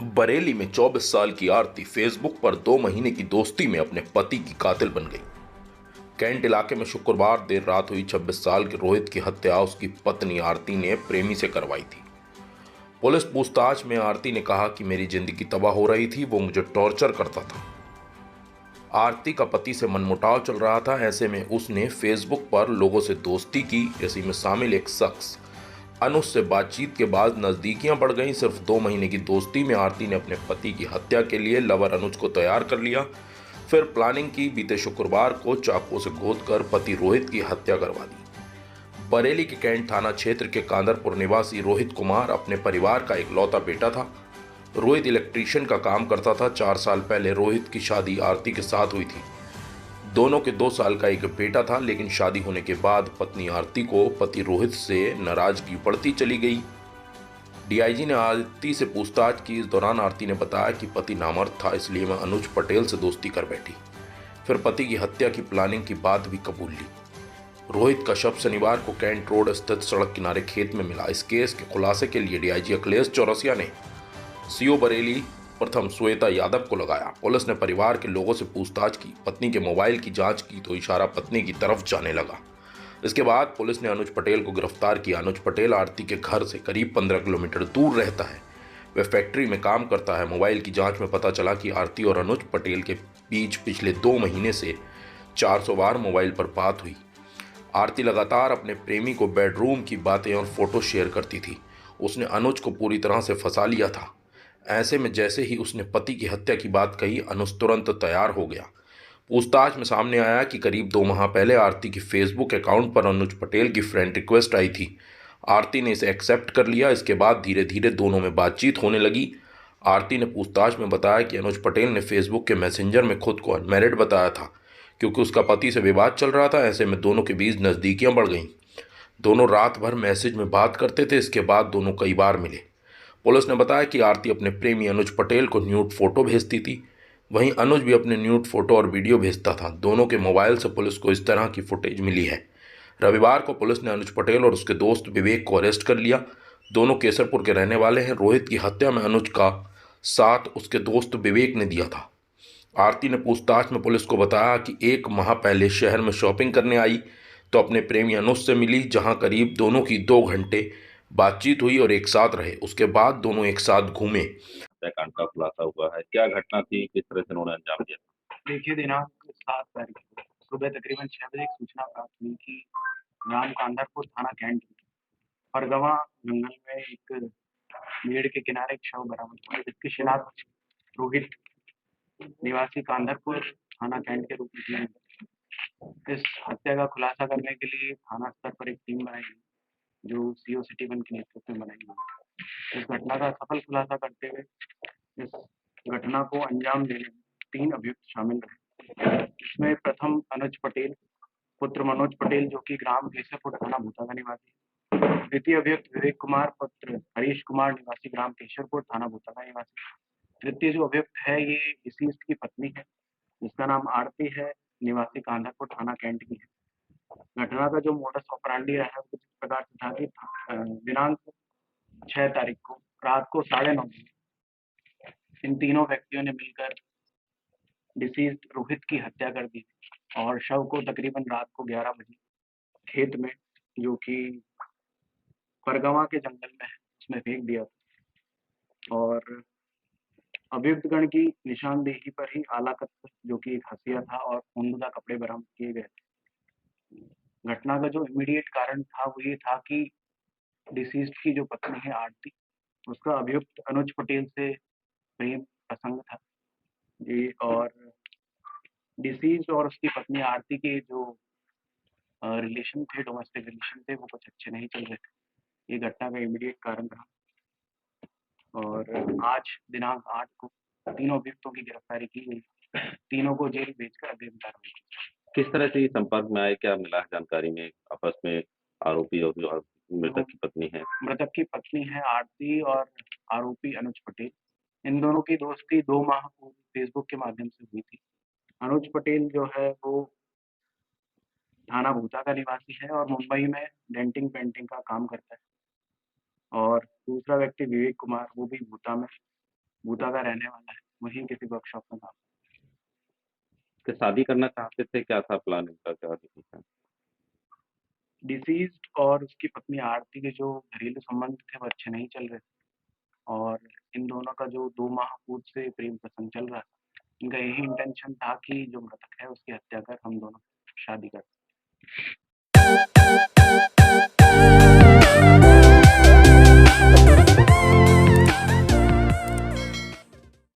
बरेली में 24 साल की आरती फेसबुक पर 2 महीने की दोस्ती में अपने पति की कातिल बन गई। कैंट इलाके में शुक्रवार देर रात हुई 26 साल के रोहित की हत्या उसकी पत्नी आरती ने प्रेमी से करवाई थी। पुलिस पूछताछ में आरती ने कहा कि मेरी जिंदगी तबाह हो रही थी, वो मुझे टॉर्चर करता था। आरती का पति से मनमुटाव चल रहा था। ऐसे में उसने फेसबुक पर लोगों से दोस्ती की। इसी में शामिल एक शख्स अनुज से बातचीत के बाद नजदीकियां बढ़ गईं। सिर्फ 2 महीने की दोस्ती में आरती ने अपने पति की हत्या के लिए लवर अनुज को तैयार कर लिया। फिर प्लानिंग की। बीते शुक्रवार को चाकू से गोदकर पति रोहित की हत्या करवा दी। बरेली के कैंट थाना क्षेत्र के कांदरपुर निवासी रोहित कुमार अपने परिवार का इकलौता बेटा था। रोहित इलेक्ट्रीशियन का काम करता था। 4 साल पहले रोहित की शादी आरती के साथ हुई थी। दोनों के 2 साल का एक बेटा था, लेकिन शादी होने के बाद पत्नी आरती को पति रोहित से नाराजगी बढ़ती चली गई। डीआईजी ने आरती से पूछताछ की। इस दौरान आरती ने बताया कि पति नामर्द था, इसलिए मैं अनुज पटेल से दोस्ती कर बैठी। फिर पति की हत्या की प्लानिंग की बात भी कबूल ली। रोहित का शव शनिवार को कैंट रोड स्थित सड़क किनारे खेत में मिला। इस केस के खुलासे के लिए डीआईजी अखिलेश चौरसिया ने सीओ बरेली प्रथम श्वेता यादव को लगाया। पुलिस ने परिवार के लोगों से पूछताछ की, पत्नी के मोबाइल की जांच की तो इशारा पत्नी की तरफ जाने लगा। इसके बाद पुलिस ने अनुज पटेल को गिरफ्तार किया। अनुज पटेल आरती के घर से करीब 15 किलोमीटर दूर रहता है। वह फैक्ट्री में काम करता है। मोबाइल की जांच में पता चला कि आरती और अनुज पटेल के बीच पिछले 2 महीने से 400 बार मोबाइल पर बात हुई। आरती लगातार अपने प्रेमी को बेडरूम की बातें और फोटो शेयर करती थी। उसने अनुज को पूरी तरह से फंसा लिया था। ऐसे में जैसे ही उसने पति की हत्या की बात कही, अनुज तुरंत तैयार हो गया। पूछताछ में सामने आया कि करीब 2 माह पहले आरती की फेसबुक अकाउंट पर अनुज पटेल की फ्रेंड रिक्वेस्ट आई थी। आरती ने इसे एक्सेप्ट कर लिया। इसके बाद धीरे धीरे दोनों में बातचीत होने लगी। आरती ने पूछताछ में बताया कि अनुज पटेल ने फेसबुक के मैसेंजर में खुद को अनमैरिड बताया था, क्योंकि उसका पति से विवाद चल रहा था। ऐसे में दोनों के बीच नज़दीकियां बढ़ गईं। दोनों रात भर मैसेज में बात करते थे। इसके बाद दोनों कई बार मिले। पुलिस ने बताया कि आरती अपने प्रेमी अनुज पटेल को न्यूड फोटो भेजती थी। वहीं अनुज भी अपने न्यूड फोटो और वीडियो भेजता था। दोनों के मोबाइल से पुलिस को इस तरह की फुटेज मिली है। रविवार को पुलिस ने अनुज पटेल और उसके दोस्त विवेक को अरेस्ट कर लिया। दोनों केसरपुर के रहने वाले हैं। रोहित की हत्या में अनुज का साथ उसके दोस्त विवेक ने दिया था। आरती ने पूछताछ में पुलिस को बताया कि 1 माह पहले शहर में शॉपिंग करने आई तो अपने प्रेमी अनुज से मिली, जहां करीब दोनों की 2 घंटे बातचीत हुई और एक साथ रहे। उसके बाद दोनों एक साथ घूमे। हत्याकांड का खुलासा हुआ है। क्या घटना थी, किस तरह से उन्होंने अंजाम दिया? देखिए, दिनांक 7 तारीख को सुबह तकरीबन 6 बजे एक सूचना प्राप्त हुई कि ग्राम कांदरपुर थाना कैंट में फरगवा जंगल में एक पेड़ के किनारे एक शव बरामद हुआ है, जिसकी शिनाख्त रोहित निवासी कांदरपुर थाना कैंट के रूप में की गई। इस हत्या का खुलासा करने के लिए थाना स्तर पर एक टीम बनाई गई, जो सीओ सिटी वन के नेतृत्व में बनाई गई। इस घटना का सफल खुलासा करते हुए इस घटना को अंजाम देने में 3 अभियुक्त शामिल रहे। इसमें प्रथम अनुज पटेल पुत्र मनोज पटेल, जो कि ग्राम केशरपुर थाना भूता का निवासी है। द्वितीय अभियुक्त विवेक कुमार पुत्र हरीश कुमार, निवासी ग्राम केशरपुर थाना भूता का निवासी। तृतीय जो अभियुक्त है, ये डिसीज्ड की पत्नी है, जिसका नाम आरती है, निवासी कांधापुर थाना कैंट की है। घटना का जो मोडस ऑपरेंडी रहा है, कुछ इस प्रकार से था कि दिनांक 6 तारीख को रात को 9:30 बजे इन तीनों व्यक्तियों ने मिलकर डिसीज्ड रोहित की हत्या कर दी और शव को तकरीबन रात को 11 बजे खेत में, जो कि परगवा के जंगल में है, उसमें फेंक दिया था। और अभियुक्तगण की निशानदेही पर ही आलाकत, जो कि एक हथिया था, और खूनदा कपड़े बरामद किए गए थे। घटना का जो इमीडिएट कारण था वो ये था कि डिसीज्ड की जो पत्नी है आरती, उसका अभियुक्त अनुज पटेल से प्रेम प्रसंग था जी। और डिसीज्ड और उसकी पत्नी आरती के जो रिलेशन थे, डोमेस्टिक रिलेशन थे, वो कुछ अच्छे नहीं चल रहे थे। ये घटना का इमीडिएट कारण रहा। और आज दिनांक 8 को तीनों अभियुक्तों की गिरफ्तारी की गई। तीनों को जेल भेजकर अग्रिम कार्रवाई की। किस तरह से ये संपर्क में आए, क्या मिला है जानकारी में आपस में? आरोपी और जो मृतक की पत्नी है। मृतक की पत्नी है आरती और आरोपी अनुज पटेल। इन दोनों की दोस्ती 2 माह पूर्व फेसबुक के माध्यम से हुई थी। अनुज पटेल जो है वो थाना भूता का निवासी है और मुंबई में डेंटिंग पेंटिंग का काम करता है। और दूसरा व्यक्ति विवेक कुमार, वो भी भूता में बूटा का रहने वाला है, वहीं किसी वर्कशॉप में काम। कि शादी करना चाहते थे, क्या था प्लान इनका, क्या डिसीजन? डिसीज़्ड और उसकी पत्नी आरती के जो घरेलू संबंध थे वो अच्छे नहीं चल रहे थे और इन दोनों का जो 2 माह पूर्व से प्रेम प्रसंग चल रहा था। इनका यही इंटेंशन था कि जो मृतक है उसकी हत्या कर हम दोनों शादी कर